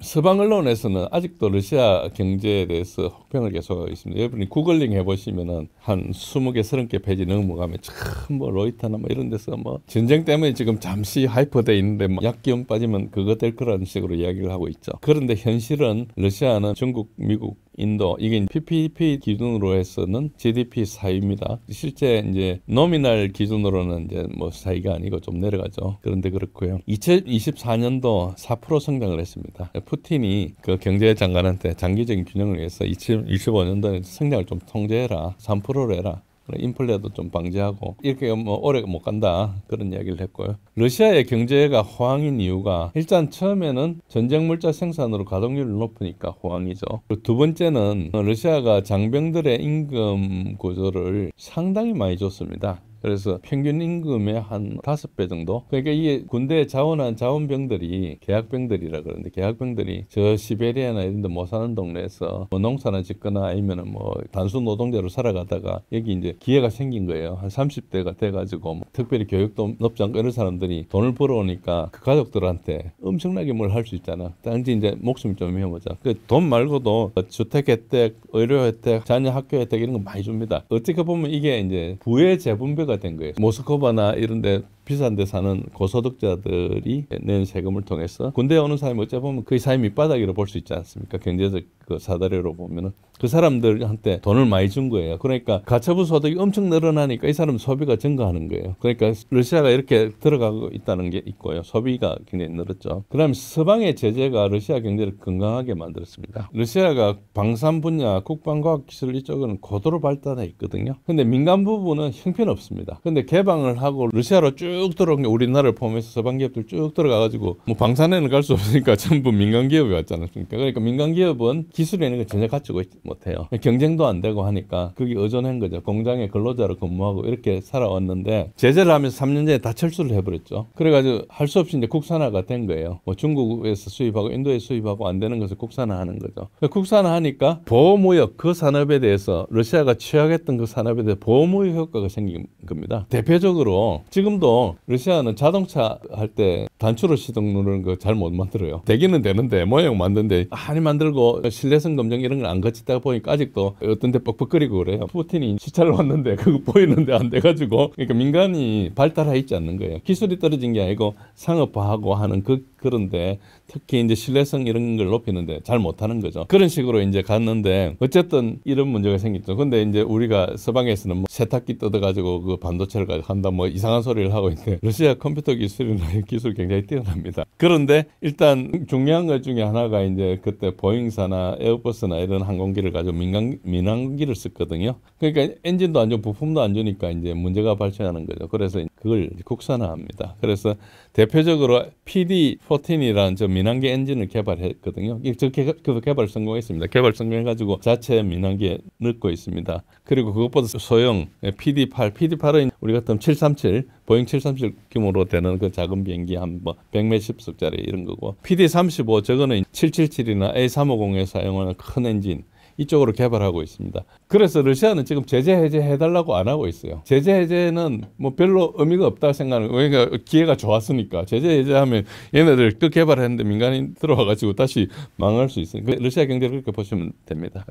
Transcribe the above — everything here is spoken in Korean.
서방 언론에서는 아직도 러시아 경제에 대해서 혹평을 계속하고 있습니다. 여러분이 구글링 해보시면은 한 20개, 30개 페이지 넘어가면 참 뭐 로이터나 뭐 이런 데서 뭐 전쟁 때문에 지금 잠시 하이퍼돼 있는데 뭐 약기운 빠지면 그거 될 거라는 식으로 이야기를 하고 있죠. 그런데 현실은 러시아는 중국, 미국, 인도 이게 PPP 기준으로 해서는 GDP 4위입니다. 실제 이제 노미널 기준으로는 이제 뭐 4위가 아니고 좀 내려가죠. 그런데 그렇고요. 2024년도 4% 성장을 했습니다. 푸틴이 그 경제장관한테 장기적인 균형을 위해서 2025년도에 성장을 좀 통제해라. 3%로 해라. 인플레도 좀 방지하고 이렇게 뭐 오래 못 간다 그런 이야기를 했고요. 러시아의 경제가 호황인 이유가 일단 처음에는 전쟁 물자 생산으로 가동률을 높으니까 호황이죠. 두 번째는 러시아가 장병들의 임금 구조를 상당히 많이 줬습니다. 그래서 평균 임금의 한 5배 정도. 그러니까 이게 군대에 자원한 자원병들이 계약병들이라 그러는데 계약병들이 저 시베리아나 이런 데 못 사는 동네에서 뭐 농사나 짓거나 아니면은 뭐 단수 노동자로 살아가다가 여기 이제 기회가 생긴 거예요. 한 30대가 돼가지고 뭐 특별히 교육도 높지 않고 이런 사람들이 돈을 벌어오니까 그 가족들한테 엄청나게 뭘 할 수 있잖아. 단지 이제 목숨 좀 해보자. 그 돈 말고도 주택 혜택, 의료 혜택, 자녀 학교 혜택 이런 거 많이 줍니다. 어떻게 보면 이게 이제 부의 재분배가 된 거예요. 모스크바나 이런 데 비싼 데 사는 고소득자들이 낸 세금을 통해서 군대에 오는 사람이 어찌 보면 거의 사회 밑바닥이라고 볼 수 있지 않습니까? 경제적 그 사다리로 보면은 그 사람들한테 돈을 많이 준 거예요. 그러니까 가처분 소득이 엄청 늘어나니까 이 사람 소비가 증가하는 거예요. 그러니까 러시아가 이렇게 들어가고 있다는 게 있고요. 소비가 굉장히 늘었죠. 그다음에 서방의 제재가 러시아 경제를 건강하게 만들었습니다. 러시아가 방산 분야, 국방과학 기술 이쪽은 고도로 발달해 있거든요. 근데 민간 부분은 형편없습니다. 근데 개방을 하고 러시아로 쭉 들어온 게 우리나라를 포함해서 서방 기업들 쭉 들어가가지고 뭐 방산에는 갈 수 없으니까 전부 민간 기업이 왔지 않습니까? 그러니까 민간 기업은 기술에 있는 거 전혀 갖추고 있지 못해요. 경쟁도 안 되고 하니까 그게 의존한 거죠. 공장에 근로자로 근무하고 이렇게 살아왔는데 제재를 하면서 3년 전에 다 철수를 해버렸죠. 그래가지고 할 수 없이 이제 국산화가 된 거예요. 뭐 중국에서 수입하고 인도에서 수입하고 안 되는 것을 국산화하는 거죠. 국산화하니까 보호무역 그 산업에 대해서 러시아가 취약했던 그 산업에 대해서 보호무역 효과가 생긴 겁니다. 대표적으로 지금도 러시아는 자동차 할 때 단추로 시동 누르는 거 잘 못 만들어요. 되기는 되는데 모양 만드는데 많이 만들고 신뢰성 검증 이런 걸 안 거치다 보니까 아직도 어떤 데 뻑뻑거리고 그래요. 푸틴이 시찰을 왔는데 그거 보이는데 안 돼가지고 그러니까 민간이 발달해 있지 않는 거예요. 기술이 떨어진 게 아니고 상업화하고 하는 그런데 특히 이제 신뢰성 이런 걸 높이는데 잘 못하는 거죠. 그런 식으로 이제 갔는데 어쨌든 이런 문제가 생겼죠. 근데 이제 우리가 서방에서는 뭐 세탁기 뜯어가지고 그 반도체를 한다 뭐 이상한 소리를 하고 있는데 러시아 컴퓨터 기술이나 기술 굉장히 뛰어납니다. 그런데 일단 중요한 것 중에 하나가 이제 그때 보잉사나 에어버스나 이런 항공기를 가지고 민항기를 썼거든요. 그러니까 엔진도 안 좋고 부품도 안 좋으니까 이제 문제가 발생하는 거죠. 그래서 그걸 국산화합니다. 그래서 대표적으로 PD-14이라는 저 민항기 엔진을 개발했거든요. 그 개발 성공했습니다. 개발 성공해가지고 자체 민항기에 넣고 있습니다. 그리고 그것보다 소형 PD-8, PD-8은 우리 같은 737, 보잉 737 규모로 되는 그 작은 비행기 한 뭐 100몇십 석짜리 이런 거고 PD-35 저거는 777이나 A350에 사용하는 큰 엔진 이쪽으로 개발하고 있습니다. 그래서 러시아는 지금 제재 해제해달라고 안 하고 있어요. 제재 해제는 뭐 별로 의미가 없다 생각하는 거예요. 그러니까 기회가 좋았으니까 제재 해제하면 얘네들 또 개발했는데 민간인 들어와가지고 다시 망할 수 있으니까 러시아 경제를 그렇게 보시면 됩니다.